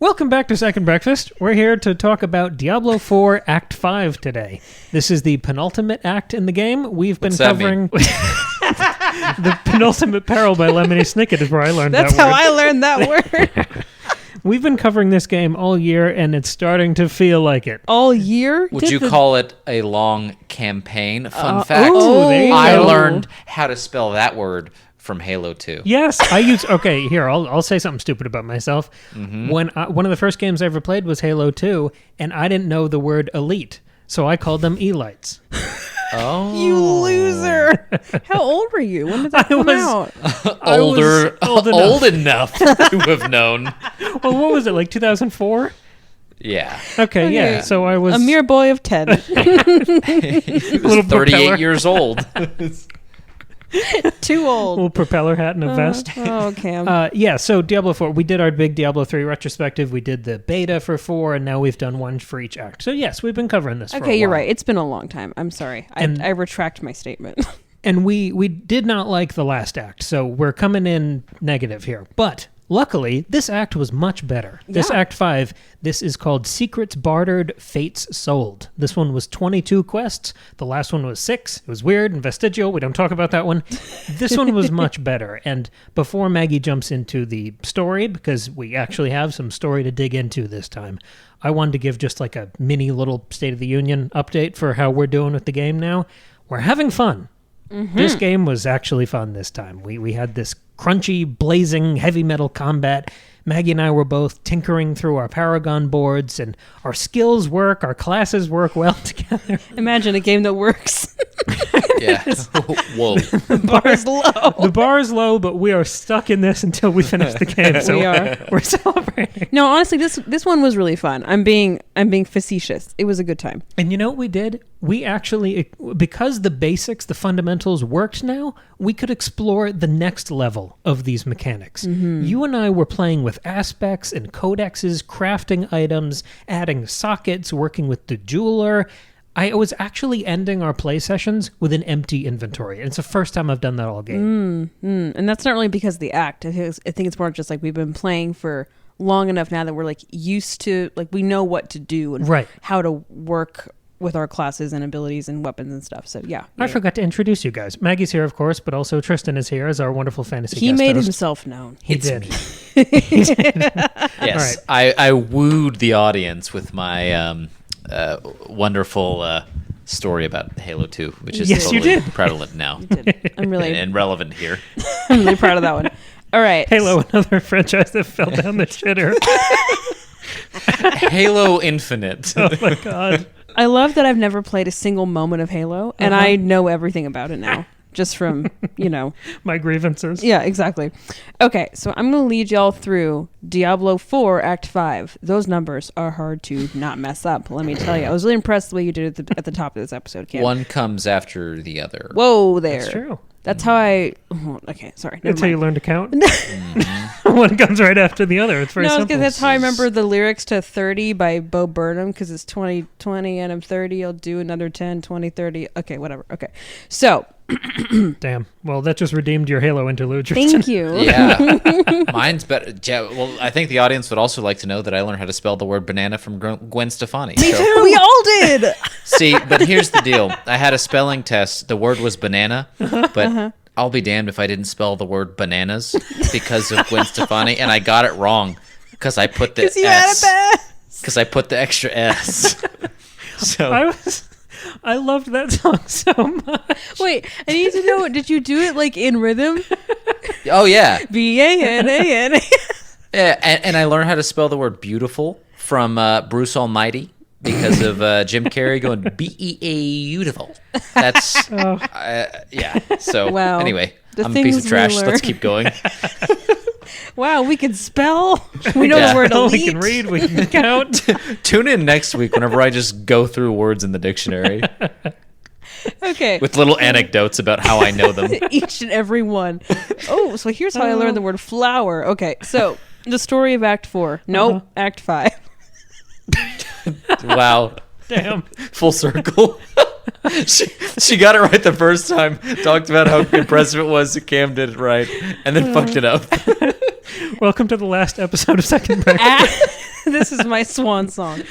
Welcome back to Second Breakfast. We're here to talk about Diablo 4 Act 5 today. This is the penultimate act in the game. We've been covering The Penultimate Peril by Lemony Snicket is where I learned that word. That's how I learned that word. We've been covering this game all year, and it's starting to feel like it. All year? Would you call it a long campaign? Fun fact, I learned how to spell that word from Halo 2. Yes, I use... Okay, here, I'll say something stupid about myself. Mm-hmm. When one of the first games I ever played was Halo 2, and I didn't know the word elite, so I called them elites. Oh. You loser. How old were you? When did that come out? Old enough to have known. Well, what was it, like 2004? Yeah. Okay, yeah, so I was... A mere boy of 10. He was 38 years old. Too old. Little propeller hat and a vest. Oh, Cam. Yeah, so Diablo 4, we did our big Diablo 3 retrospective. We did the beta for 4, and now we've done one for each act. So yes, we've been covering this for a while. Okay, you're right. It's been a long time. I'm sorry. I retract my statement. And we did not like the last act, so we're coming in negative here. But luckily, this act was much better. This Act 5, this is called Secrets Bartered, Fates Sold. This one was 22 quests. The last one was 6. It was weird and vestigial. We don't talk about that one. This one was much better. And before Maggie jumps into the story, because we actually have some story to dig into this time, I wanted to give just like a mini little State of the Union update for how we're doing with the game now. We're having fun. Mm-hmm. This game was actually fun this time. We had this crunchy, blazing, heavy metal combat. Maggie and I were both tinkering through our Paragon boards, and our skills work, our classes work well together. Imagine a game that works. Yeah. Whoa. The bar is low. The bar is low, but we are stuck in this until we finish the game. So we are. We're celebrating. No, honestly, this one was really fun. I'm being facetious. It was a good time. And you know what we did? We actually, because the basics, the fundamentals worked now, we could explore the next level of these mechanics. Mm-hmm. You and I were playing with aspects and codexes, crafting items, adding sockets, working with the jeweler. I was actually ending our play sessions with an empty inventory. And it's the first time I've done that all game. And that's not really because of the act. I think it's more just like we've been playing for long enough now that we're like used to, like we know what to do and how to work with our classes and abilities and weapons and stuff. So yeah. I forgot to introduce you guys. Maggie's here, of course, but also Tristan is here as our wonderful fantasy guest He made host. himself known. He did. He did. Right. Yes. I wooed the audience with my wonderful story about Halo 2, which is totally prevalent now. You did. I'm really and relevant here. I'm really proud of that one. All right. Halo, another franchise that fell down the shitter. Halo Infinite. Oh my god. I love that I've never played a single moment of Halo, and I know everything about it now, just from, my grievances. Yeah, exactly. Okay, so I'm going to lead y'all through Diablo 4 Act 5. Those numbers are hard to not mess up, let me tell you. I was really impressed the way you did it at the top of this episode, Cam. One comes after the other. Whoa there. That's true. That's how I... Okay, sorry. That's how you learn to count? One comes right after the other. It's very simple. That's how I remember the lyrics to 30 by Bo Burnham, because it's 2020 and I'm 30. I'll do another 10, 20, 30. Okay, whatever. Okay. So... Damn. Well, that just redeemed your Halo interlude. Tristan. Thank you. Yeah. Mine's better. Yeah, well, I think the audience would also like to know that I learned how to spell the word banana from Gwen Stefani. Me too. We all did. See, but here's the deal. I had a spelling test. The word was banana, but I'll be damned if I didn't spell the word bananas because of Gwen Stefani, and I got it wrong because I put the S. Because I put the extra S. So I loved that song so much. Wait, I need to know, did you do it like in rhythm? Oh, yeah. B-A-N-A-N. Yeah, and I learned how to spell the word beautiful from Bruce Almighty because of Jim Carrey going B-E-A-beautiful. That's, yeah. So, anyway, I'm a piece of trash. Let's keep going. Wow, we can spell. We know the word elite. We can read, we can count. Tune in next week whenever I just go through words in the dictionary. Okay. With little anecdotes about how I know them. Each and every one. Oh, so here's how I learned the word flower. Okay, so the story of Act 4. No, Act 5. Wow. Damn. Full circle. She got it right the first time. Talked about how impressive it was that Cam did it right, and then fucked it up. Welcome to the last episode of Second Breakfast. This is my swan song.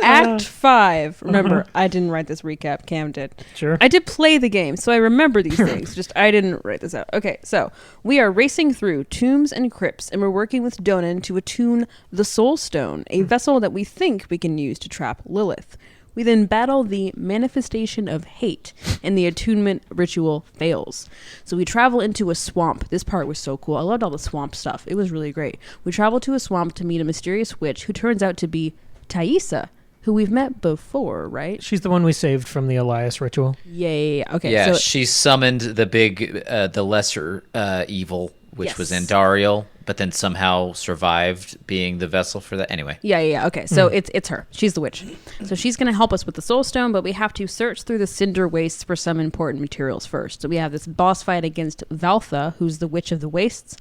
Act 5. Remember, I didn't write this recap. Cam did. Sure. I did play the game, so I remember these things. Just I didn't write this out. Okay, so we are racing through tombs and crypts, and we're working with Donan to attune the Soul Stone, a vessel that we think we can use to trap Lilith. We then battle the manifestation of hate, and the attunement ritual fails. So we travel into a swamp. This part was so cool. I loved all the swamp stuff. It was really great. We travel to a swamp to meet a mysterious witch who turns out to be Thaisa, who we've met before, right? She's the one we saved from the Elias ritual. Yay. Okay. Yeah, so she summoned the lesser evil, which was Yes. Andariel, but then somehow survived being the vessel for that. Anyway. Yeah. Okay, so it's her. She's the witch. So she's going to help us with the Soul Stone, but we have to search through the cinder wastes for some important materials first. So we have this boss fight against Valtha, who's the Witch of the Wastes.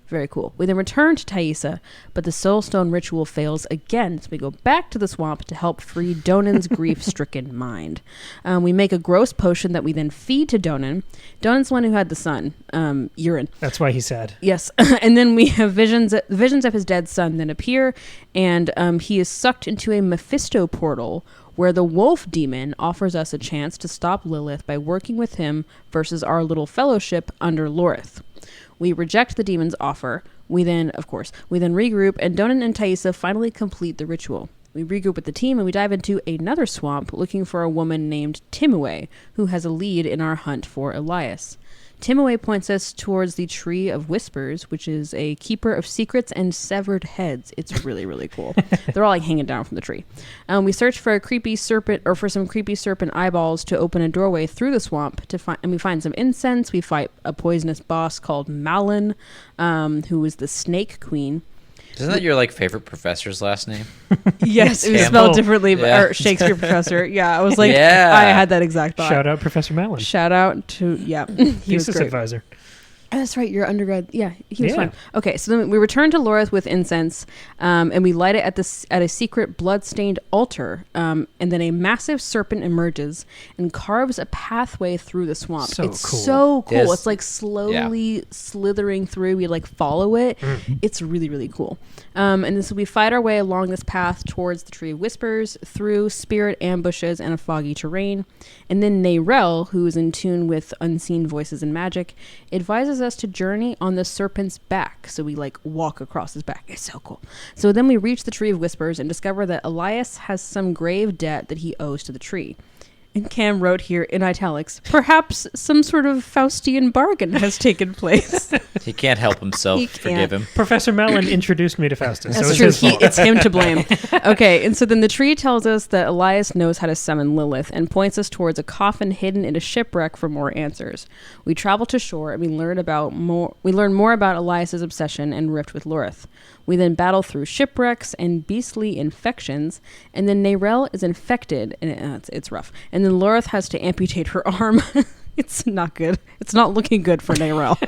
Very cool. We then return to Thaisa, but the Soul Stone ritual fails again, so we go back to the swamp to help free Donan's grief-stricken mind. We make a gross potion that we then feed to Donan. Donan's the one who had the son, urine. That's why he's sad. Yes, and then we have visions of his dead son then appear, and he is sucked into a Mephisto portal where the wolf demon offers us a chance to stop Lilith by working with him versus our little fellowship under Lorith. We reject the demon's offer. We then regroup, and Donan and Thaisa finally complete the ritual. We regroup with the team, and we dive into another swamp looking for a woman named Timue, who has a lead in our hunt for Elias. Timue points us towards the Tree of Whispers, which is a keeper of secrets and severed heads. It's really, really cool. They're all like hanging down from the tree. We search for some creepy serpent eyeballs to open a doorway through the swamp and we find some incense. We fight a poisonous boss called Malin, who is the Snake Queen. Isn't that your favorite professor's last name? Yes, it was spelled differently, or Shakespeare professor. Yeah, I was like, Yeah. I had that exact thought. Shout out Professor Malin. Shout out to, he was Thesis great. advisor. Oh, that's right, your undergrad. Yeah, he was fun. Okay, so then we return to Lorith with incense, and we light it at a secret blood-stained altar, and then a massive serpent emerges and carves a pathway through the swamp. It's cool. so cool. Yes. It's like slowly slithering through. We follow it. It's really, really cool. And then so we fight our way along this path towards the Tree of Whispers, through spirit ambushes and a foggy terrain. And then Neyrel, who is in tune with unseen voices and magic, advises us to journey on the serpent's back. So we walk across his back. It's so cool. So then we reach the Tree of Whispers and discover that Elias has some grave debt that he owes to the tree. And Cam wrote here in italics, perhaps some sort of Faustian bargain has taken place. He can't help himself. He Forgive can't. him. Professor Malin introduced me to Faustus. That's so true. it's his fault. It's him to blame. Okay, and so then the tree tells us that Elias knows how to summon Lilith and points us towards a coffin hidden in a shipwreck for more answers. We travel to shore and we learn more about Elias's obsession and rift with Lorith. We then battle through shipwrecks and beastly infections, and then Neyrel is infected, and it's rough. And then Lorith has to amputate her arm. It's not good. It's not looking good for Neyrel.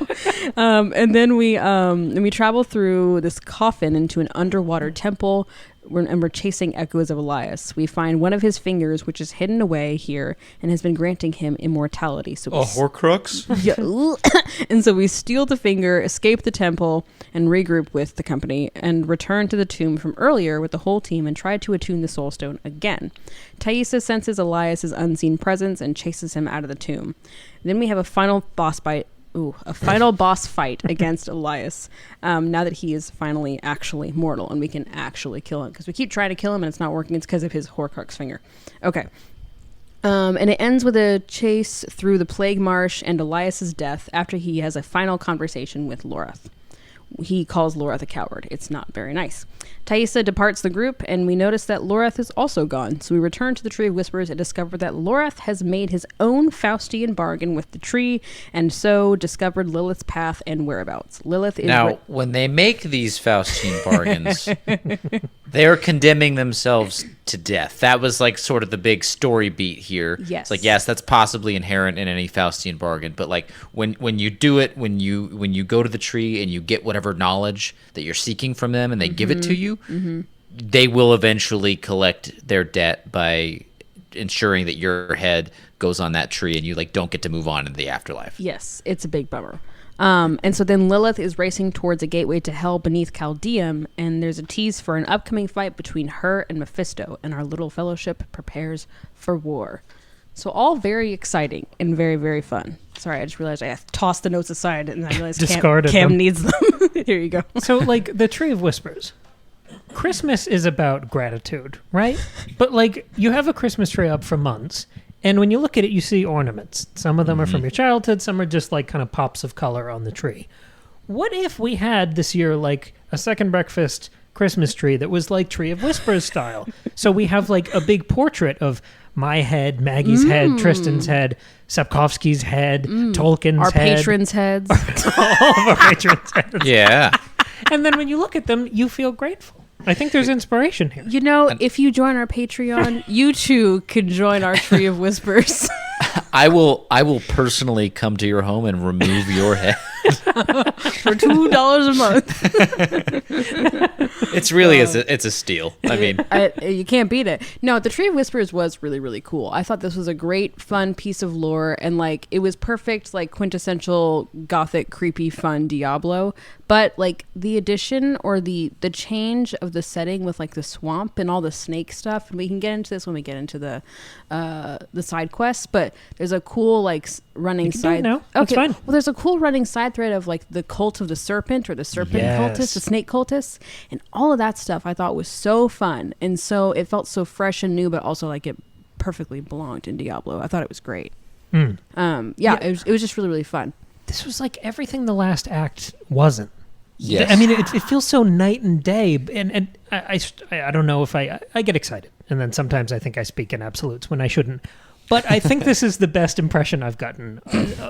And then we travel through this coffin into an underwater temple, and we're chasing echoes of Elias. We find one of his fingers, which is hidden away here and has been granting him immortality. So Horcrux? Yeah. And so we steal the finger, escape the temple, and regroup with the company, and return to the tomb from earlier with the whole team and try to attune the Soul Stone again. Thaisa senses Elias's unseen presence and chases him out of the tomb. Then we have a final boss fight against Elias, now that he is finally actually mortal and we can actually kill him. Because we keep trying to kill him and it's not working. It's because of his Horcrux finger. Okay. And it ends with a chase through the Plague Marsh and Elias's death after he has a final conversation with Lorith. He calls Lorith a coward. It's not very nice. Thaisa departs the group, and we notice that Lorith is also gone. So we return to the Tree of Whispers and discover that Lorith has made his own Faustian bargain with the tree, and so discovered Lilith's path and whereabouts. Lilith is when they make these Faustian bargains, they're condemning themselves to death. That was sort of the big story beat here. Yes. It's yes, that's possibly inherent in any Faustian bargain, but when you do it, when you go to the tree and you get whatever knowledge that you're seeking from them and they give it to you, they will eventually collect their debt by ensuring that your head goes on that tree and you don't get to move on in the afterlife. Yes, it's a big bummer. And so then Lilith is racing towards a gateway to hell beneath Chaldeum, and there's a tease for an upcoming fight between her and Mephisto, and our little fellowship prepares for war. So all very exciting and very, very fun. Sorry, I just realized I tossed the notes aside and I realized Cam needs them. Here you go. So, like, the Tree of Whispers. Christmas is about gratitude, right? But, like, you have a Christmas tree up for months, and when you look at it, you see ornaments. Some of them are from your childhood, some are just, like, kind of pops of color on the tree. What if we had this year, like, a second breakfast Christmas tree that was, like, Tree of Whispers style? So we have, like, a big portrait of my head, Maggie's head, Tristan's head, Sapkowski's head, Tolkien's our head. patrons' heads. All of our patrons' heads. Yeah. And then when you look at them, you feel grateful. I think there's inspiration here. You know, if you join our Patreon, you too can join our Tree of Whispers. I will personally come to your home and remove your head. For $2 a month. It's really it's a steal. I mean, you can't beat it. No, the Tree of Whispers was really, really cool. I thought this was a great, fun piece of lore, and like it was perfect, like quintessential gothic, creepy, fun Diablo. But like the addition or the change of the setting with like the swamp and all the snake stuff, and we can get into this when we get into the side quests. But there's a cool like running side. No, that's fine. Well, there's a cool running side thread of like the cult of the serpent or the serpent cultists, the snake cultists, and all of that stuff I thought was so fun, and so it felt so fresh and new, but also like it perfectly belonged in Diablo. I thought it was great. It was just really, really fun. This was like everything the last act wasn't. Yes. I mean, it feels so night and day, and I don't know if I get excited, and then sometimes I think I speak in absolutes when I shouldn't. But I think this is the best impression I've gotten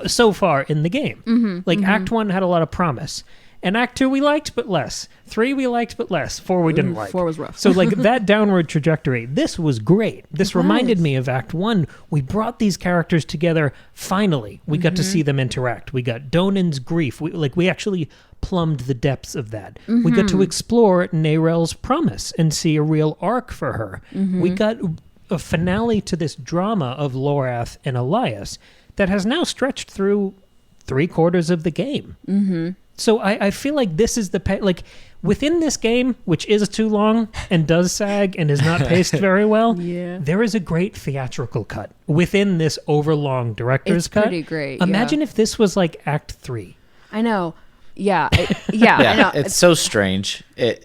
so far in the game. Act 1 had a lot of promise. And Act 2 we liked, but less. 3 we liked, but less. 4 we didn't like. 4 was rough. So like that downward trajectory, this was great. This reminded me of Act 1. We brought these characters together finally. We got to see them interact. We got Donan's grief. We actually plumbed the depths of that. We got to explore Nerel's promise and see a real arc for her. We got a finale to this drama of Lorath and Elias that has now stretched through 3/4 of the game. So I feel like this is the within this game, which is too long and does sag and is not paced very well. There is a great theatrical cut within this overlong director's cut. Pretty great. Imagine if this was like Act 3. I know. Yeah. I know. It's so strange. At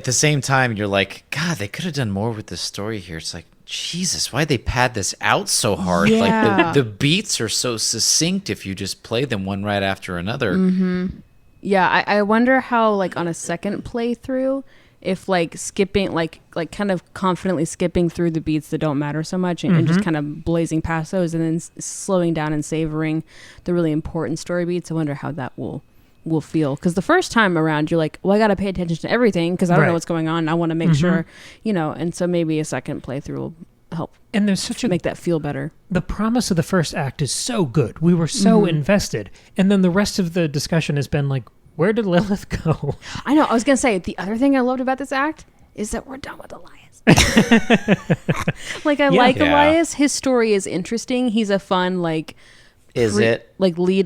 the same time, you're like, God, they could have done more with this story here. It's like, Jesus, why'd they pad this out so hard? Yeah. Like the beats are so succinct if you just play them one right after another. Yeah, I wonder how like on a second playthrough, if like skipping like kind of confidently skipping through the beats that don't matter so much and just kind of blazing past those and then slowing down and savoring the really important story beats. I wonder how that will feel, because the first time around you're like, well, I got to pay attention to everything because I don't know what's going on. I want to make sure, and so maybe a second playthrough will help. And there's such make that feel better. The promise of the first act is so good. We were so invested, and then the rest of the discussion has been like, where did Lilith go? I know. I was gonna say the other thing I loved about this act is that we're done with Elias. Like Elias. His story is interesting. He's a fun lead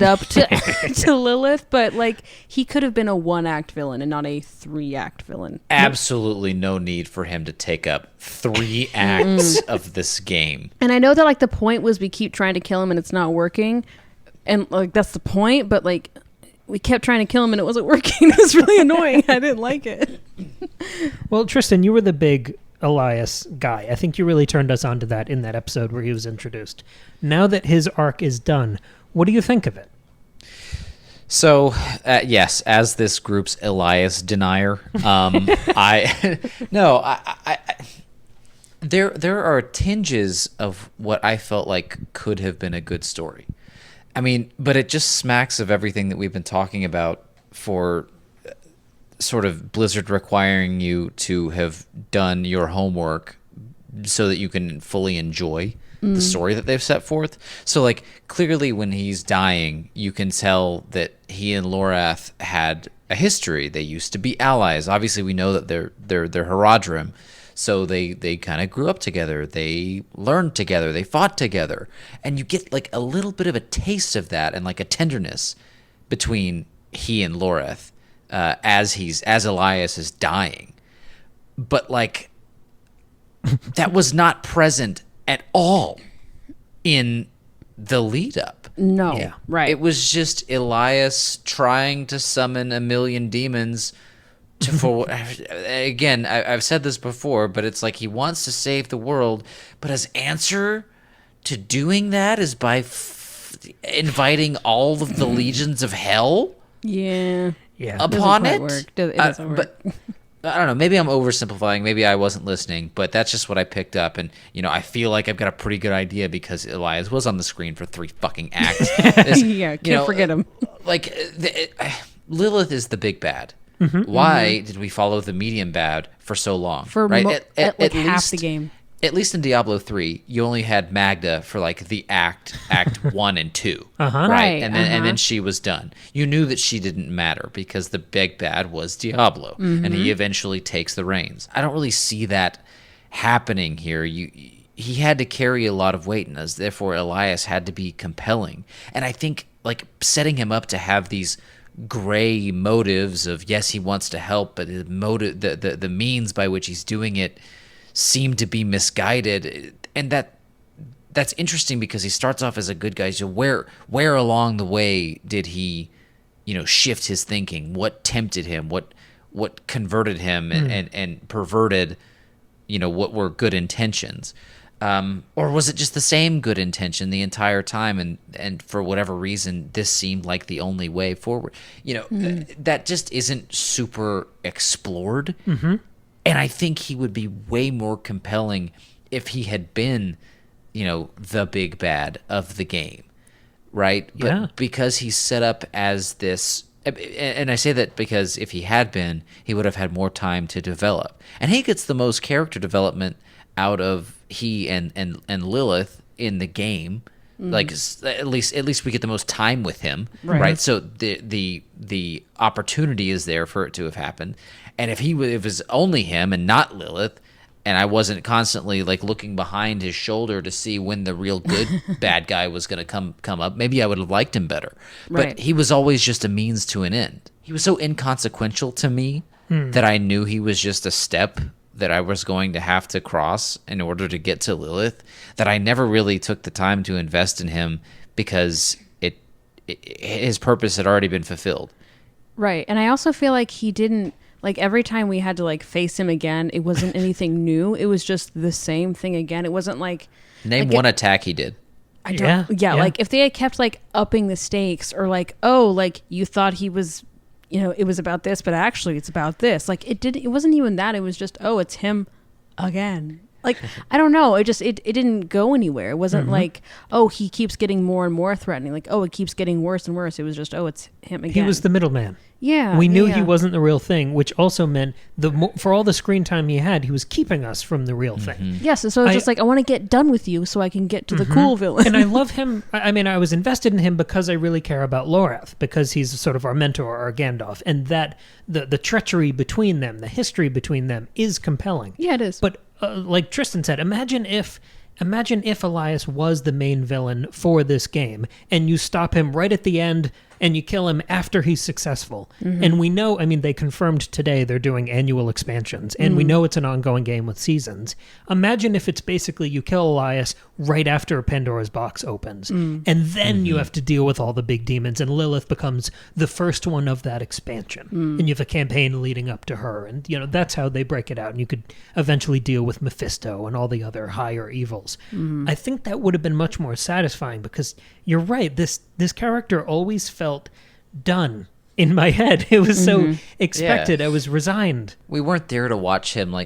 up to Lilith, but like he could have been a 1-act villain and not a 3-act villain. Absolutely no need for him to take up 3 acts of this game. And I know that like the point was we keep trying to kill him and it's not working, and like that's the point, but like we kept trying to kill him and it wasn't working. It was really annoying. I didn't like it. Well, Tristan, you were the big Elias guy. I think you really turned us on to that in that episode where he was introduced. Now that his arc is done, what do you think of it? So, yes, as this group's Elias denier, there are tinges of what I felt like could have been a good story. I mean, but it just smacks of everything that we've been talking about for sort of Blizzard requiring you to have done your homework so that you can fully enjoy the story that they've set forth. So like clearly when he's dying, you can tell that he and Lorath had a history. They used to be allies. Obviously we know that they're Haradrim. So they kind of grew up together. They learned together. They fought together. And you get like a little bit of a taste of that and like a tenderness between he and Loreth as Elias is dying. But like that was not present at all in the lead up. No. Yeah. Right. It was just Elias trying to summon a million demons for again, I've said this before, but it's like he wants to save the world, but his answer to doing that is by inviting all of the legions of hell upon it. It doesn't work. But I don't know, maybe I'm oversimplifying, maybe I wasn't listening, but that's just what I picked up. And I feel like I've got a pretty good idea because Elias was on the screen for 3 fucking acts. Can't forget him. Like Lilith is the big bad. Why did we follow the medium bad for so long? For right? at least half the game. At least in Diablo 3, you only had Magda for like the act 1 and 2, right? And then she was done. You knew that she didn't matter because the big bad was Diablo, and he eventually takes the reins. I don't really see that happening here. He had to carry a lot of weight, and therefore Elias had to be compelling. And I think like setting him up to have these gray motives of yes, he wants to help, but the motive, the means by which he's doing it seem to be misguided, and that's interesting because he starts off as a good guy. So where along the way did he, shift his thinking? What tempted him? What converted him and perverted, what were good intentions? Or was it just the same good intention the entire time, and for whatever reason this seemed like the only way forward? That just isn't super explored. And I think he would be way more compelling if he had been, the big bad of the game, right? But because he's set up as this, and I say that because if he had been, he would have had more time to develop. And he gets the most character development out of he and Lilith in the game. Like at least we get the most time with him, right? So the opportunity is there for it to have happened. And if it was only him and not Lilith, and I wasn't constantly like looking behind his shoulder to see when the real good bad guy was going to come up, maybe I would have liked him better. But he was always just a means to an end. He was so inconsequential to me that I knew he was just a step that I was going to have to cross in order to get to Lilith, that I never really took the time to invest in him because his purpose had already been fulfilled. Right. And I also feel like he didn't, like every time we had to like face him again, it wasn't anything new. It was just the same thing again. It wasn't like... Name one attack he did. I don't... Yeah, like if they had kept like upping the stakes or like, oh, like you thought he was... it was about this, but actually it's about this. Like it wasn't even that. It was just, oh, it's him again. Like, I don't know. It didn't go anywhere. It wasn't like, oh, he keeps getting more and more threatening. Like, oh, it keeps getting worse and worse. It was just, oh, it's him again. He was the middleman. Yeah. We knew he wasn't the real thing, which also meant for all the screen time he had, he was keeping us from the real thing. Yes. So it's just like, I want to get done with you so I can get to the cool villain. And I love him. I mean, I was invested in him because I really care about Loreth, because he's sort of our mentor, our Gandalf, and that the treachery between them, the history between them is compelling. Yeah, it is. But like Tristan said, imagine if Elias was the main villain for this game and you stop him right at the end and you kill him after he's successful. And we know, I mean, they confirmed today they're doing annual expansions, and we know it's an ongoing game with seasons. Imagine if it's basically you kill Elias right after Pandora's box opens, and then you have to deal with all the big demons, and Lilith becomes the first one of that expansion. And you have a campaign leading up to her, and that's how they break it out, and you could eventually deal with Mephisto and all the other higher evils. I think that would have been much more satisfying, because you're right, this character always felt done in my head. It was so expected. I was resigned. We weren't there to watch him, we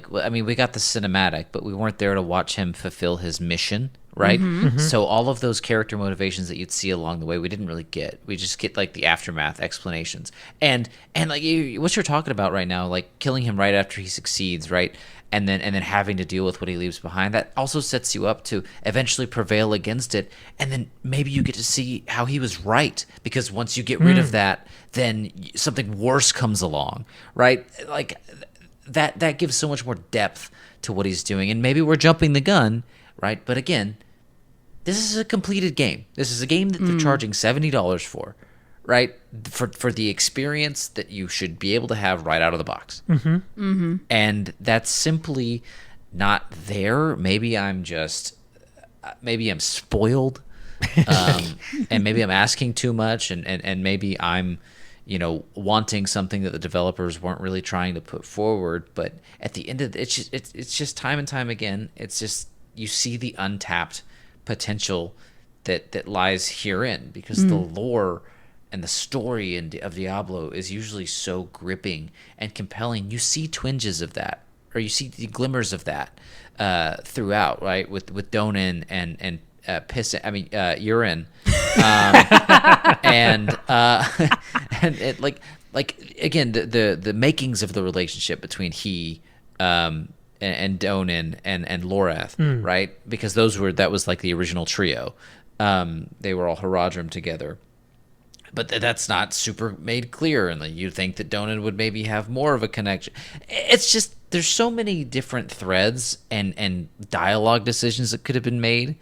got the cinematic, but we weren't there to watch him fulfill his mission, right? So all of those character motivations that you'd see along the way, we didn't really get. We just get like the aftermath explanations. And like what you're talking about right now, like killing him right after he succeeds, right? And then having to deal with what he leaves behind, that also sets you up to eventually prevail against it. And then maybe you get to see how he was right, because once you get rid of that, then something worse comes along, right? Like that gives so much more depth to what he's doing. And maybe we're jumping the gun, right? But again, this is a completed game. This is a game that they're charging $70 for, right? For the experience that you should be able to have right out of the box. And that's simply not there. Maybe I'm spoiled, and maybe I'm asking too much, and maybe I'm, wanting something that the developers weren't really trying to put forward. But at the end of it, it's just time and time again, it's just you see the untapped potential that lies herein, because the lore and the story of Diablo is usually so gripping and compelling. You see twinges of that, or you see the glimmers of that throughout, right? With Donan and urine, and and it again the makings of the relationship between he and Donan and Lorath, right? Because that was like the original trio. They were all Haradrim together. But that's not super made clear, and you'd think that Donan would maybe have more of a connection. It's just there's so many different threads and dialogue decisions that could have been made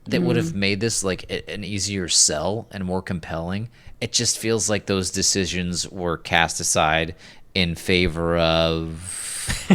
that would have made this like an easier sell and more compelling. It just feels like those decisions were cast aside in favor of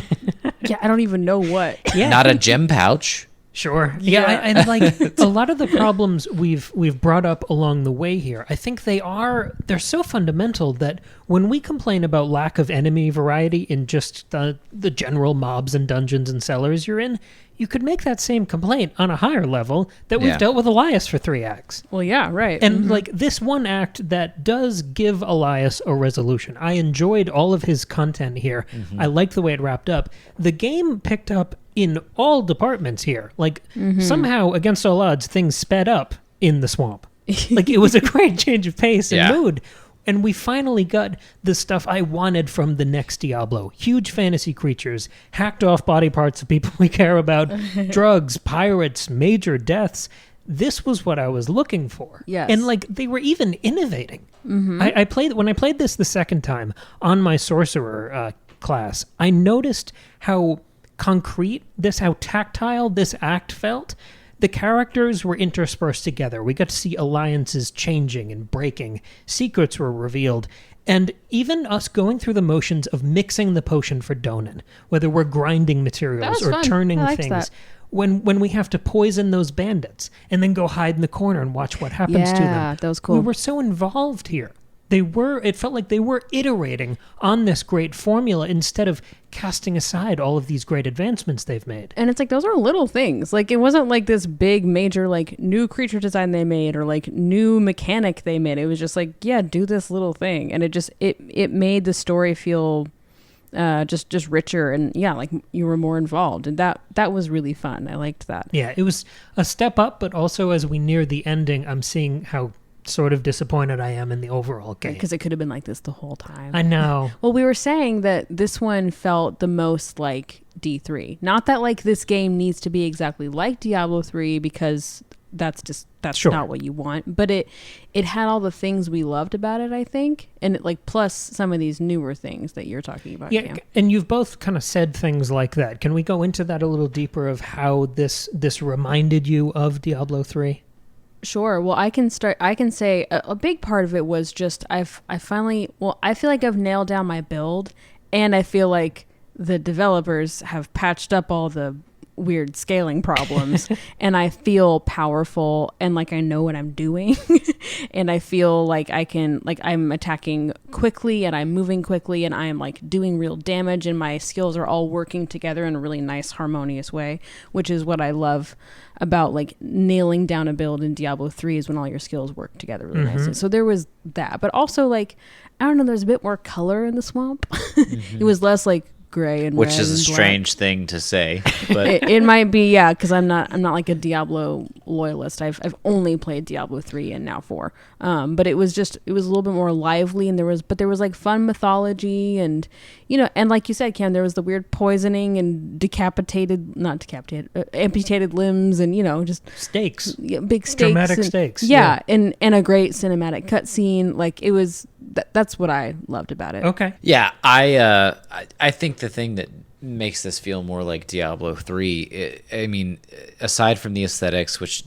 yeah, I don't even know what. Yeah. Not a gem pouch. Sure. Yeah, and like a lot of the problems we've brought up along the way here, I think they're so fundamental that when we complain about lack of enemy variety in just the general mobs and dungeons and cellars you're in, you could make that same complaint on a higher level that we've dealt with Elias for 3 acts. Well, yeah, right. And like this one act that does give Elias a resolution. I enjoyed all of his content here. I liked the way it wrapped up. The game picked up in all departments here. Like somehow, against all odds, things sped up in the swamp. Like it was a great change of pace and mood. And we finally got the stuff I wanted from the next Diablo. Huge fantasy creatures, hacked off body parts of people we care about, drugs, pirates, major deaths. This was what I was looking for. Yes. And like they were even innovating. When I played this the second time on my sorcerer class, I noticed how concrete how tactile this act felt. The characters were interspersed together. We got to see alliances changing and breaking. Secrets were revealed. And even us going through the motions of mixing the potion for Donan, whether we're grinding materials or turning things. That. When we have to poison those bandits and then go hide in the corner and watch what happens to them. Yeah, that was cool. We were so involved here. It felt like they were iterating on this great formula instead of casting aside all of these great advancements they've made. And it's like, those are little things. Like, it wasn't like this big, major, like, new creature design they made or, like, new mechanic they made. It was just like, yeah, do this little thing. And it made the story feel just richer. And, yeah, like, you were more involved. And that was really fun. I liked that. Yeah, it was a step up, but also as we near the ending, I'm seeing how sort of disappointed I am in the overall game. Because it could have been like this the whole time. I know. Well, we were saying that this one felt the most like D3. Not that like this game needs to be exactly like Diablo 3, because that's not what you want. But it had all the things we loved about it, I think. And it, like, plus some of these newer things that you're talking about. Yeah, and you've both kind of said things like that. Can we go into that a little deeper of how this reminded you of Diablo 3? Sure. Well, I can say a big part of it was just I feel like I've nailed down my build, and I feel like the developers have patched up all the weird scaling problems and I feel powerful and like I know what I'm doing and I feel like I'm attacking quickly and I'm moving quickly and I am like doing real damage and my skills are all working together in a really nice harmonious way, which is what I love about like nailing down a build in Diablo 3 is when all your skills work together really nicely. So there was that, but also like, I don't know, there's a bit more color in the swamp. It was less like gray and which red is a and strange thing to say, but it might be, yeah, because I'm not like a Diablo loyalist. I've only played Diablo 3 and now 4, but it was a little bit more lively, and there was like fun mythology, and and like you said, Cam, there was the weird poisoning and amputated limbs, and just stakes, big stakes, dramatic stakes, and a great cinematic cutscene. Like it was. That's what I loved about it. Okay. Yeah, I think the thing that makes this feel more like Diablo 3, I mean, aside from the aesthetics, which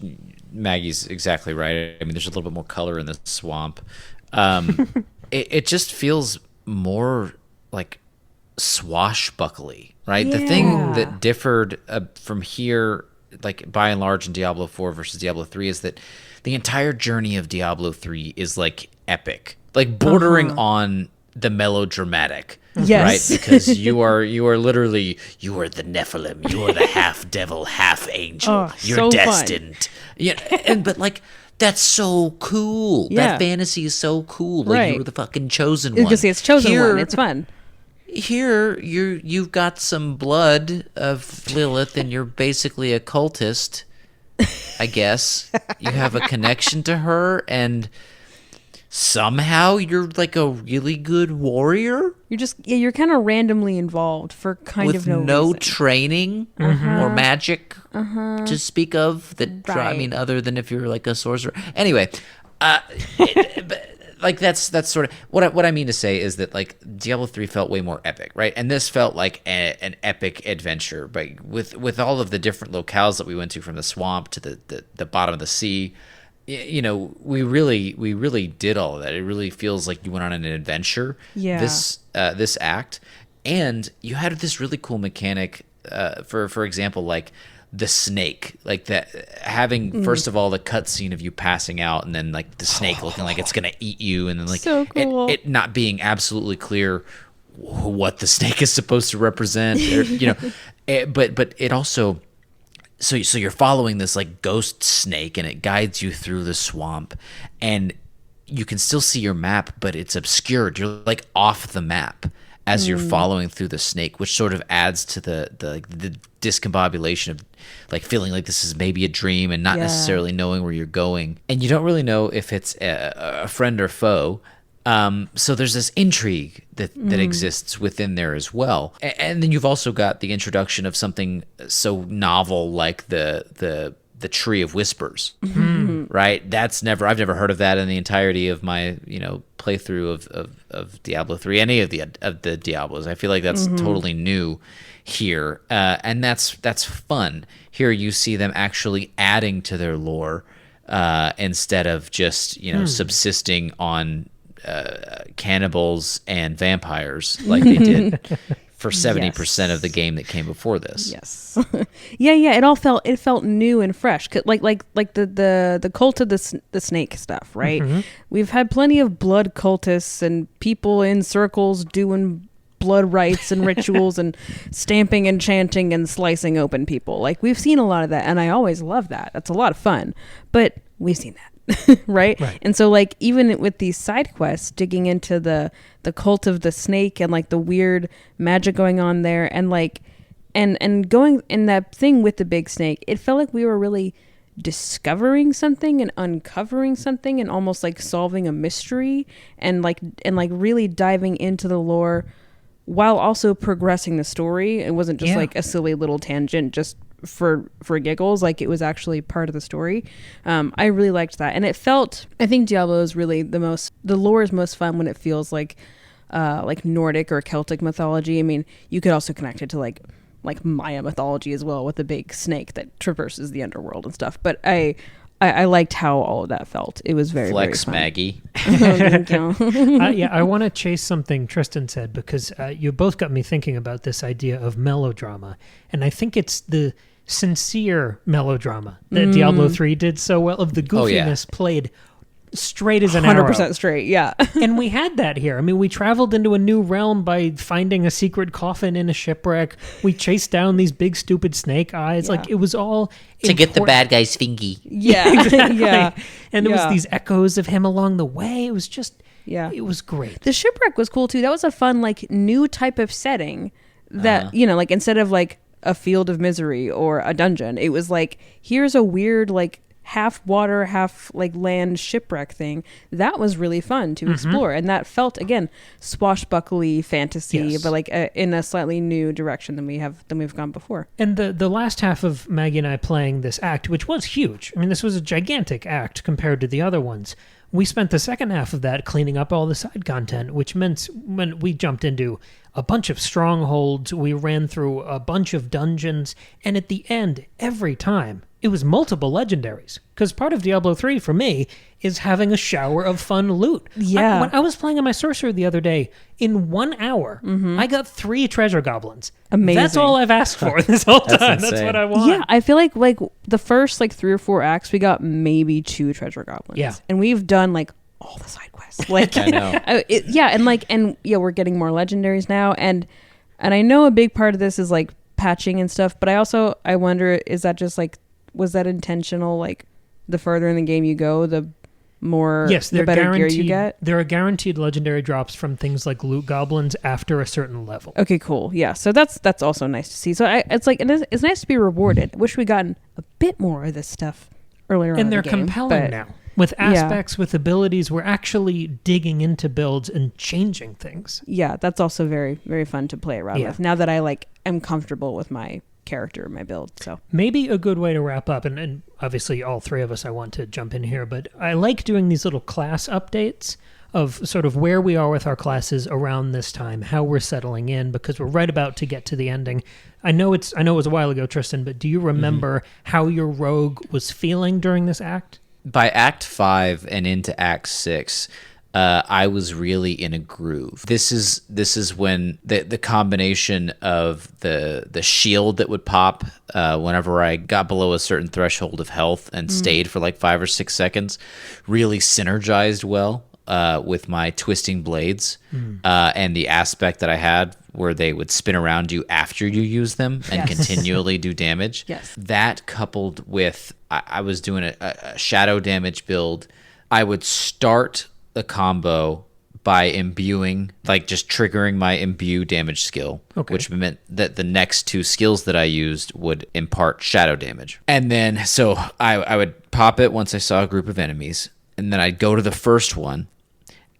Maggie's exactly right. I mean, there's a little bit more color in the swamp. It just feels more like swashbuckly, right? The thing that differed from here, like by and large in Diablo 4 versus Diablo 3, is that the entire journey of Diablo 3 is like epic, like bordering on the melodramatic. Yes. Right? Because you are literally, you are the Nephilim, you are the half devil, half angel. You're so destined. Fun. Yeah, but like that's so cool. Yeah. That fantasy is so cool. Like Right. you're the fucking chosen one. Because it's chosen one. It's fun. Here you've got some blood of Lilith and you're basically a cultist, I guess. You have a connection to her and somehow you're like a really good warrior. You're kind of randomly involved for kind of no reason. Training or magic to speak of. Right. Other than if you're like a sorcerer. Anyway, like that's sort of what I mean to say is that like Diablo 3 felt way more epic, right? And this felt like an epic adventure, but with all of the different locales that we went to, from the swamp to the bottom of the sea. You know, we really did all of that. It really feels like you went on an adventure. Yeah. This act, and you had this really cool mechanic. For example, like the snake, like that, having first of all the cutscene of you passing out, and then like the snake looking like it's gonna eat you, and then like so cool. it not being absolutely clear what the snake is supposed to represent. Or, but it also. So you're following this like ghost snake, and it guides you through the swamp, and you can still see your map, but it's obscured. You're like off the map as you're following through the snake, which sort of adds to the discombobulation of like feeling like this is maybe a dream and not necessarily knowing where you're going, and you don't really know if it's a friend or foe. So there's this intrigue that exists within there as well. And then you've also got the introduction of something so novel like the Tree of Whispers, right? I've never heard of that in the entirety of my, playthrough of Diablo 3, any of the Diablos. I feel like that's totally new here. And that's fun. Here you see them actually adding to their lore, instead of just, subsisting on cannibals and vampires like they did for 70% of the game that came before this. Yes. yeah. It felt new and fresh. Like the cult of the snake stuff, right? We've had plenty of blood cultists and people in circles doing blood rites and rituals and stamping and chanting and slicing open people. Like we've seen a lot of that, and I always love that. That's a lot of fun. But we've seen that. right? And so like even with these side quests, digging into the cult of the snake and like the weird magic going on there, and like and going in that thing with the big snake, it felt like we were really discovering something and uncovering something and almost like solving a mystery and really diving into the lore while also progressing the story. It wasn't just like a silly little tangent just for giggles. Like it was actually part of the story. I really liked that, and I think Diablo is really the lore is most fun when it feels like Nordic or Celtic mythology. I mean, you could also connect it to like Maya mythology as well, with the big snake that traverses the underworld and stuff. But I liked how all of that felt. It was very, Flex very fun. Maggie. I want to chase something Tristan said, because you both got me thinking about this idea of melodrama. And I think it's the sincere melodrama that Diablo 3 did so well, of the goofiness played straight as an arrow. 100% straight, yeah. And we had that here. I mean, we traveled into a new realm by finding a secret coffin in a shipwreck. We chased down these big stupid snake eyes. Like it was all to get the bad guy's fingy. Yeah. Exactly. Yeah. And it was these echoes of him along the way. It was just it was great. The shipwreck was cool too. That was a fun like new type of setting that like instead of like a field of misery or a dungeon, it was like here's a weird like half water, half like land shipwreck thing. That was really fun to explore, and that felt again swashbuckly fantasy, but like in a slightly new direction than we've gone before. And the last half of Maggie and I playing this act, which was huge. I mean, this was a gigantic act compared to the other ones. We spent the second half of that cleaning up all the side content, which meant when we jumped into a bunch of strongholds, we ran through a bunch of dungeons, and at the end, every time, it was multiple legendaries. Because part of Diablo 3 for me is having a shower of fun loot. Yeah. When I was playing on my sorcerer the other day, in 1 hour, I got 3 treasure goblins. Amazing. That's all I've asked for this whole time. That's what I want. Yeah, I feel like the first 3 or 4 acts, we got maybe 2 treasure goblins. Yeah. And we've done all the side quests. I know. We're getting more legendaries now. And I know a big part of this is patching and stuff, but I wonder, is that just was that intentional? The further in the game you go, the more, the better gear you get? There are guaranteed legendary drops from things like loot goblins after a certain level. Okay, cool. Yeah, so that's also nice to see. So it's nice to be rewarded. I wish we gotten a bit more of this stuff earlier on in the game. And they're compelling now. With aspects, with abilities, we're actually digging into builds and changing things. Yeah, that's also very, very fun to play around with. Now that I am comfortable with my character, my build. So maybe a good way to wrap up, and obviously all 3 of us, I want to jump in here, but I like doing these little class updates of sort of where we are with our classes around this time, how we're settling in, because we're right about to get to the ending. I know it was a while ago, Tristan, but do you remember how your rogue was feeling during this act? By Act 5 and into Act 6, I was really in a groove. This is when the combination of the shield that would pop whenever I got below a certain threshold of health and stayed for 5 or 6 seconds really synergized well with my twisting blades and the aspect that I had where they would spin around you after you use them and continually do damage. Yes. That coupled with I was doing a shadow damage build. I would start the combo by imbuing, just triggering my imbue damage skill, which meant that the next 2 skills that I used would impart shadow damage. And then, so I would pop it once I saw a group of enemies, and then I'd go to the first one,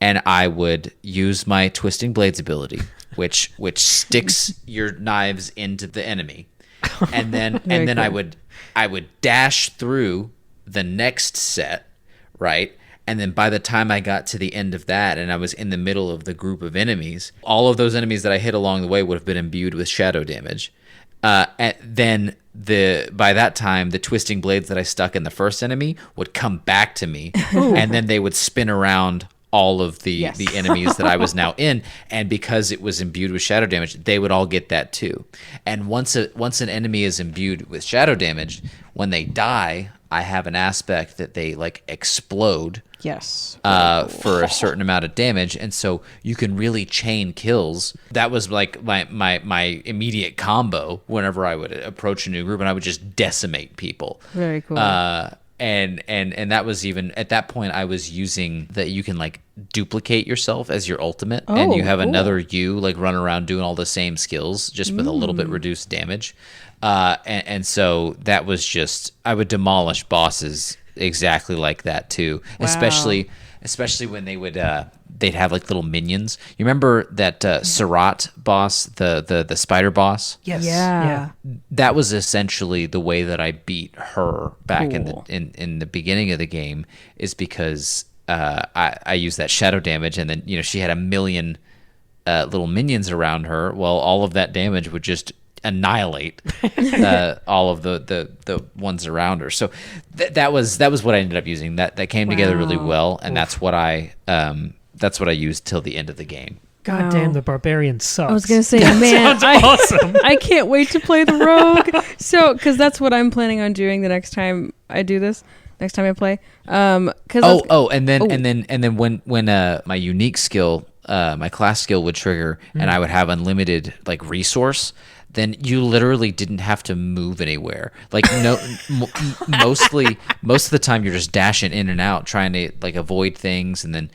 and I would use my Twisting Blades ability, which sticks your knives into the enemy, and then cool. I would dash through the next set, right? And then by the time I got to the end of that and I was in the middle of the group of enemies, all of those enemies that I hit along the way would have been imbued with shadow damage. And then by that time, the twisting blades that I stuck in the first enemy would come back to me, and then they would spin around all of the enemies that I was now in, and because it was imbued with shadow damage, they would all get that too. And once an enemy is imbued with shadow damage, when they die, I have an aspect that they explode. Yes. For a certain amount of damage, and so you can really chain kills. That was my immediate combo whenever I would approach a new group, and I would just decimate people. Very cool. And that was even at that point I was using that you can duplicate yourself as your ultimate, and you have another you run around doing all the same skills just with a little bit reduced damage. And so that was just, I would demolish bosses exactly like that too. Wow. Especially when they would they'd have little minions. You remember that Surat boss, the spider boss? Yes. Yeah. That was essentially the way that I beat her back in the beginning of the game, is because I used that shadow damage, and then she had a million little minions around her. Well, all of that damage would just annihilate all of the ones around her. So that was what I ended up using. That came together really well, and that's what I used till the end of the game. God damn, the barbarian sucks. I was gonna say, man, awesome. I can't wait to play the rogue. So, because that's what I'm planning on doing the next time I do this. Next time I play. And then when my unique skill, my class skill would trigger, and I would have unlimited resource, then you literally didn't have to move anywhere. Most of the time you're just dashing in and out, trying to avoid things, and then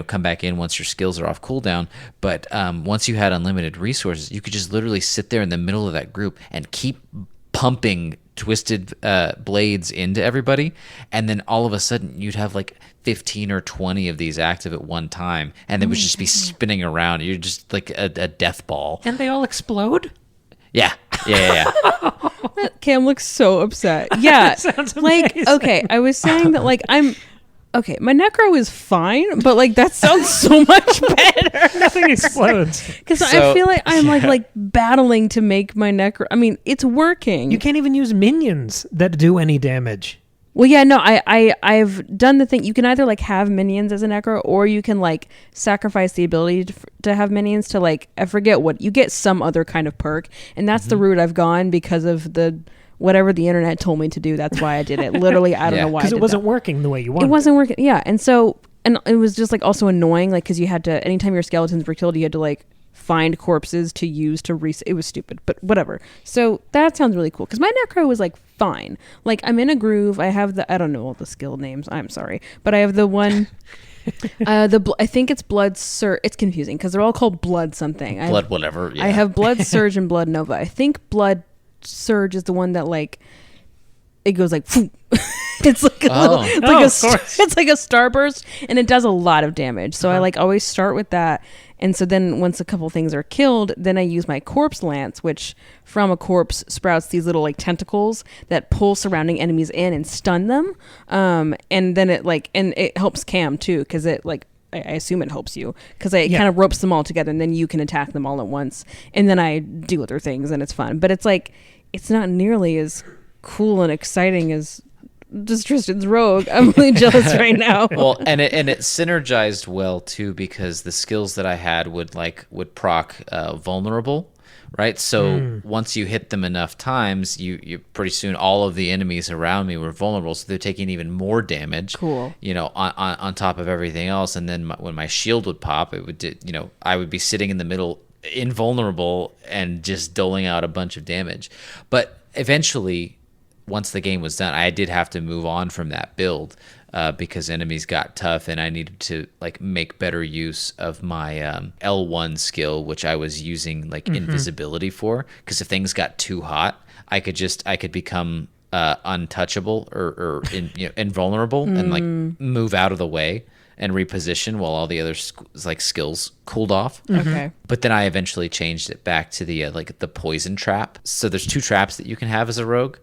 come back in once your skills are off cooldown. But once you had unlimited resources, you could just literally sit there in the middle of that group and keep pumping twisted blades into everybody, and then all of a sudden you'd have 15 or 20 of these active at one time, and they would just be spinning around. You're just a death ball. And they all explode? Yeah. Cam looks so upset. Yeah. Sounds amazing. Okay, I was saying that Okay, my necro is fine, but like that sounds so much better. Nothing explodes. Because I feel like I'm like battling to make my necro. I mean, it's working. You can't even use minions that do any damage. Well, yeah, no, I've done the thing. You can either like have minions as a necro, or you can like sacrifice the ability to have minions to like, I forget what, you get some other kind of perk, and that's the route I've gone because of the whatever the internet told me to do. That's why I did it. Literally, I don't know why. Because it wasn't working the way you wanted. It wasn't working. Yeah, and it was just like also annoying, like because you had to, anytime your skeletons were killed, you had to like find corpses to use to reset. It was stupid, but whatever. So that sounds really cool because my necro was like fine. Like I'm in a groove. I have I don't know all the skill names. I'm sorry, but I have the one. I think it's blood surge. It's confusing because they're all called blood something. Whatever. Yeah. I have blood surge and blood nova. I think blood surge is the one that like it goes like it's like it's like a starburst, and it does a lot of damage. So I like always start with that, and so then once a couple things are killed, then I use my corpse lance, which from a corpse sprouts these little like tentacles that pull surrounding enemies in and stun them, and then it helps Cam too because it like I assume it helps you because it kind of ropes them all together, and then you can attack them all at once, and then I do other things, and it's fun. But it's like it's not nearly as cool and exciting as just Tristan's rogue. I'm really jealous right now. Well, and it synergized well too because the skills that I had would proc vulnerable, right? So once you hit them enough times, you pretty soon all of the enemies around me were vulnerable, so they're taking even more damage. Cool. On top of everything else, and then when my shield would pop, it would I would be sitting in the middle, invulnerable, and just doling out a bunch of damage. But eventually, once the game was done, I did have to move on from that build because enemies got tough, and I needed to like make better use of my L1 skill, which I was using like invisibility for. Because if things got too hot, I could become untouchable or invulnerable and like move out of the way and reposition while all the other skills cooled off. Okay. But then I eventually changed it back to the the poison trap. So there's 2 traps that you can have as a rogue.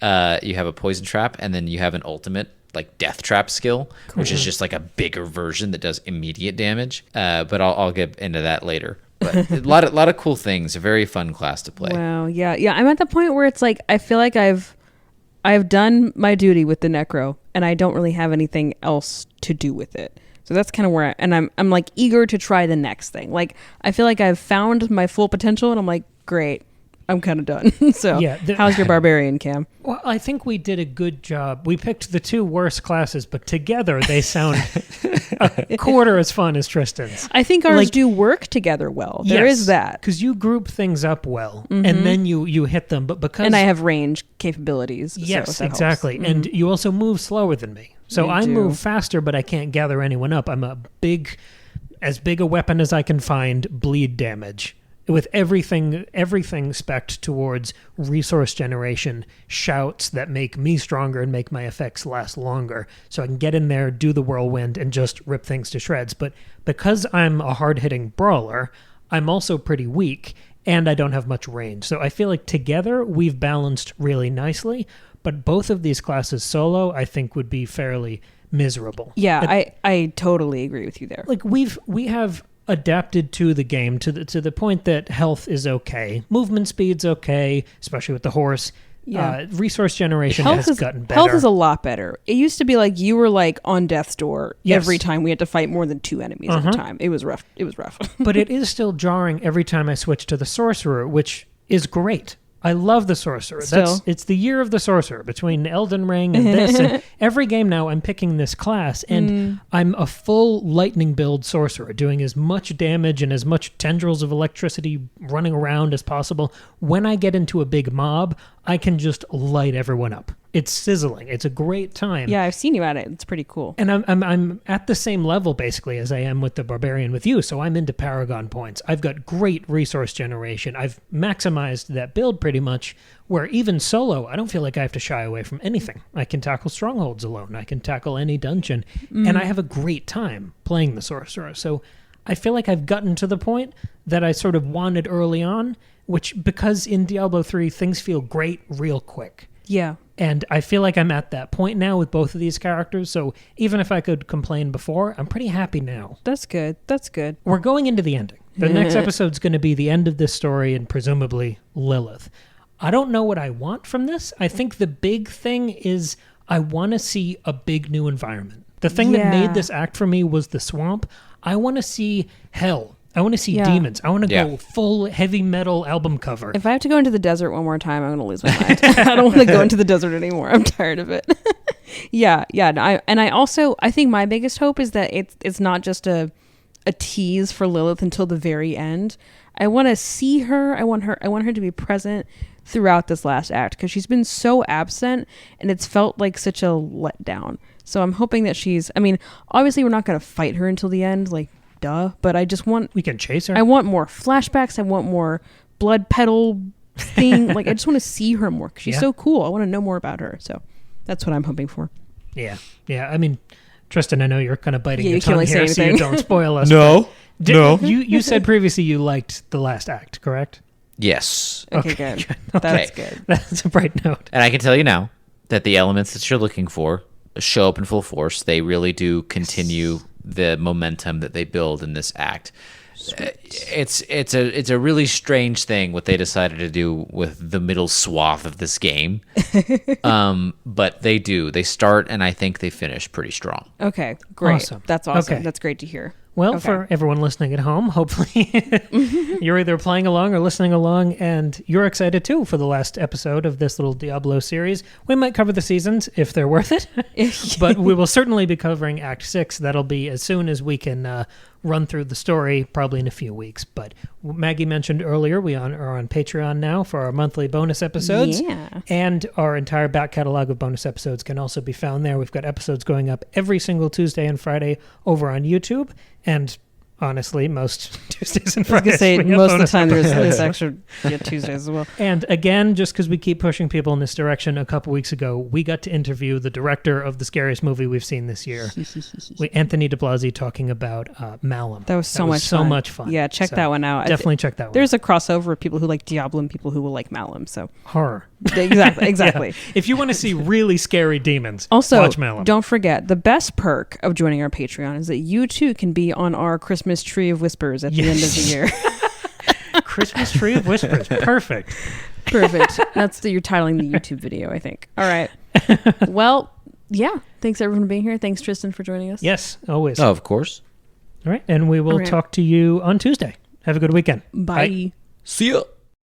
You have a poison trap, and then you have an ultimate like death trap skill, which is just like a bigger version that does immediate damage. But I'll get into that later. But a lot of cool things. A very fun class to play. Wow. Yeah. I'm at the point where it's like I feel like I've done my duty with the necro, and I don't really have anything else to do with it. So that's kind of where I'm like eager to try the next thing. Like I feel like I've found my full potential, and I'm like, great, I'm kind of done. So how's your barbarian, Cam? Well, I think we did a good job. We picked the 2 worst classes, but together they sound a quarter as fun as Tristan's. I think ours do work together well. There is that. Because you group things up well, and then you hit them. But because and I have range capabilities. Yes, so exactly. And you also move slower than me. So I move faster, but I can't gather anyone up. I'm as big a weapon as I can find, bleed damage. With everything spec'd towards resource generation, shouts that make me stronger and make my effects last longer. So I can get in there, do the whirlwind, and just rip things to shreds. But because I'm a hard-hitting brawler, I'm also pretty weak, and I don't have much range. So I feel like together we've balanced really nicely, but both of these classes solo I think would be fairly miserable. Yeah, I totally agree with you there. Like we have adapted to the game to the point that health is okay, movement speed's okay, especially with the horse. Yeah. Resource generation has gotten better. Health is a lot better. It used to be like you were like on death's door every time we had to fight more than 2 enemies at a time. It was rough. But it is still jarring every time I switch to the sorcerer, which is great. I love the sorcerer. It's the year of the sorcerer between Elden Ring and this. And every game now I'm picking this class, and I'm a full lightning build sorcerer, doing as much damage and as much tendrils of electricity running around as possible. When I get into a big mob, I can just light everyone up. It's sizzling. It's a great time. Yeah, I've seen you at it. It's pretty cool. And I'm at the same level, basically, as I am with the Barbarian with you, so I'm into Paragon points. I've got great resource generation. I've maximized that build pretty much, where even solo, I don't feel like I have to shy away from anything. I can tackle strongholds alone. I can tackle any dungeon. And I have a great time playing the Sorcerer. So I feel like I've gotten to the point that I sort of wanted early on, which, because in Diablo 3, things feel great real quick. Yeah. And I feel like I'm at that point now with both of these characters. So even if I could complain before, I'm pretty happy now. That's good. That's good. We're going into the ending. The next episode's going to be the end of this story and presumably Lilith. I don't know what I want from this. I think the big thing is I want to see a big new environment. The thing that made this act for me was the swamp. I want to see hell. I want to see demons. I want to go full heavy metal album cover. If I have to go into the desert one more time, I'm going to lose my mind. I don't want to go into the desert anymore. I'm tired of it. Yeah. I think my biggest hope is that it's not just a tease for Lilith until the very end. I want to see her. I want her to be present throughout this last act because she's been so absent and it's felt like such a letdown. So I'm hoping that obviously we're not going to fight her until the end, like duh, but we can chase her. I want more flashbacks. I want more blood petal thing. Like I just want to see her more because she's so cool. I want to know more about her. So that's what I'm hoping for. Yeah. I mean, Tristan, I know you're kind of biting your you can't tongue here, so you don't spoil us. No. You said previously you liked the last act, correct? Yes. Okay, good. That's good. That's a bright note. And I can tell you now that the elements that you're looking for show up in full force. They really do continue the momentum that they build in this act. It's a really strange thing what they decided to do with the middle swath of this game. But they start and I think they finish pretty strong. Okay, great. Awesome. That's awesome. Okay. That's great to hear. Well, for everyone listening at home, hopefully you're either playing along or listening along, and you're excited too for the last episode of this little Diablo series. We might cover the seasons if they're worth it, but we will certainly be covering Act 6. That'll be as soon as we can run through the story, probably in a few weeks. But Maggie mentioned earlier, we are on Patreon now for our monthly bonus episodes, and our entire back catalog of bonus episodes can also be found there. We've got episodes going up every single Tuesday and Friday over on YouTube. And honestly, most Tuesdays and Fridays. I was going to say, most of the time there's extra Tuesdays as well. And again, just because we keep pushing people in this direction, a couple weeks ago, we got to interview the director of the scariest movie we've seen this year, Anthony DeBlasi, talking about Malum. That was so much fun. Yeah, check that one out. Definitely check that one out. There's a crossover of people who like Diablo and people who will like Malum. So horror. Exactly. Yeah. If you want to see really scary demons, also, watch Malum. Don't forget, the best perk of joining our Patreon is that you too can be on our Christmas Tree of Whispers at the end of the year. Christmas Tree of Whispers. Perfect. You're titling the YouTube video, I think. All right. Well, yeah. Thanks everyone for being here. Thanks Tristan for joining us. Yes, always. Oh, of course. All right. And we will talk to you on Tuesday. Have a good weekend. Bye. See ya.